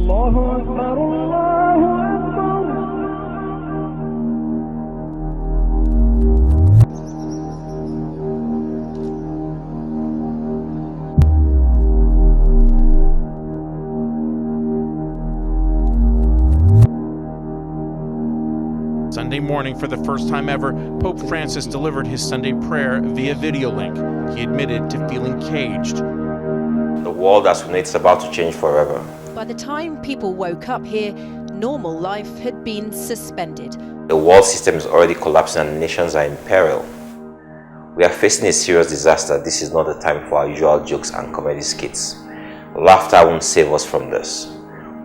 Sunday morning, for the first time ever, Pope Francis delivered his Sunday prayer via video link. He admitted to feeling caged. The world as we know it's about to change forever. By the time people woke up here, normal life had been suspended. The world system is already collapsing and nations are in peril. We are facing a serious disaster. This is not the time for our usual jokes and comedy skits. Laughter won't save us from this.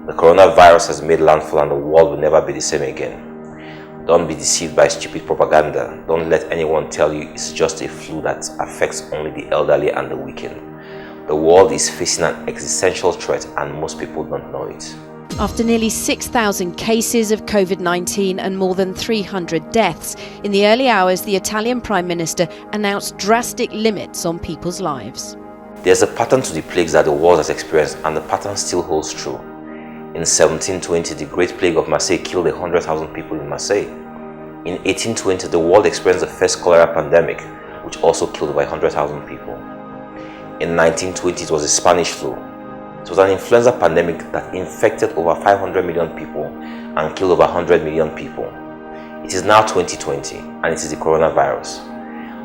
The coronavirus has made landfall and the world will never be the same again. Don't be deceived by stupid propaganda. Don't let anyone tell you it's just a flu that affects only the elderly and the weakened. The world is facing an existential threat and most people don't know it. After nearly 6,000 cases of COVID-19 and more than 300 deaths, in the early hours the Italian Prime Minister announced drastic limits on people's lives. There's a pattern to the plagues that the world has experienced and the pattern still holds true. In 1720, the Great Plague of Marseille killed 100,000 people in Marseille. In 1820, the world experienced the first cholera pandemic, which also killed over 100,000 people. In 1920, it was the Spanish flu. It was an influenza pandemic that infected over 500 million people and killed over 100 million people. It is now 2020, and it is the coronavirus.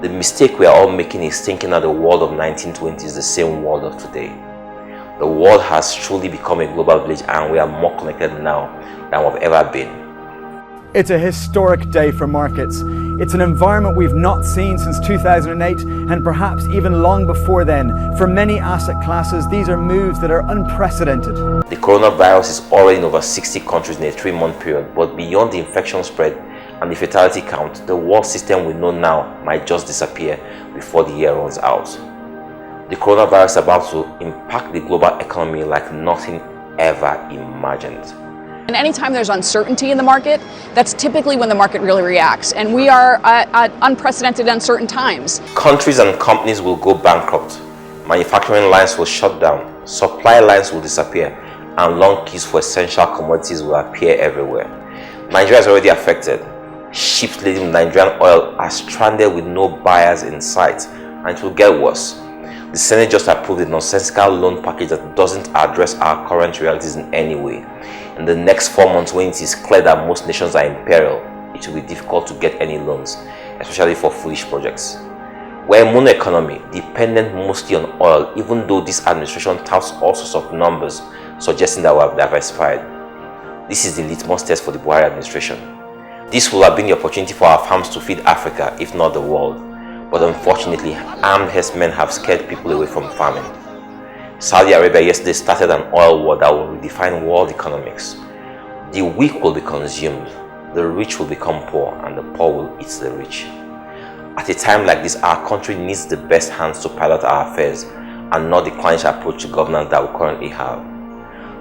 The mistake we are all making is thinking that the world of 1920 is the same world of today. The world has truly become a global village and we are more connected now than we've ever been. It's a historic day for markets. It's an environment we've not seen since 2008 and perhaps even long before then. For many asset classes, these are moves that are unprecedented. The coronavirus is already in over 60 countries in a 3-month period, but beyond the infection spread and the fatality count, the world system we know now might just disappear before the year runs out. The coronavirus is about to impact the global economy like nothing ever imagined. And anytime there's uncertainty in the market, that's typically when the market really reacts. And we are at unprecedented uncertain times. Countries and companies will go bankrupt. Manufacturing lines will shut down. Supply lines will disappear. And long queues for essential commodities will appear everywhere. Nigeria is already affected. Ships laden Nigerian oil are stranded with no buyers in sight. And it will get worse. The Senate just approved a nonsensical loan package that doesn't address our current realities in any way. In the next 4 months, when it is clear that most nations are in peril, it will be difficult to get any loans, especially for foolish projects. We're a mono economy, dependent mostly on oil, even though this administration touts all sorts of numbers, suggesting that we have diversified. This is the litmus test for the Buhari administration. This will have been the opportunity for our farms to feed Africa, if not the world. But unfortunately, armed herdsmen have scared people away from farming. Saudi Arabia yesterday started an oil war that will redefine world economics. The weak will be consumed, the rich will become poor, and the poor will eat the rich. At a time like this, our country needs the best hands to pilot our affairs and not the clannish approach to governance that we currently have.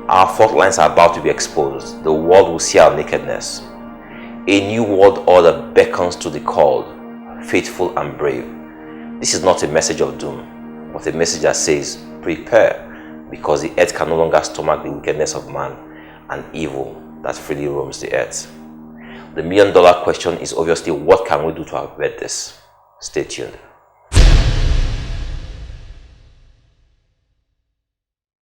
Our fault lines are about to be exposed. The world will see our nakedness. A new world order beckons to the called, faithful and brave. This is not a message of doom, but a message that says, prepare, because the earth can no longer stomach the wickedness of man and evil that freely roams the earth. The $1 million question is obviously, what can we do to avert this? Stay tuned.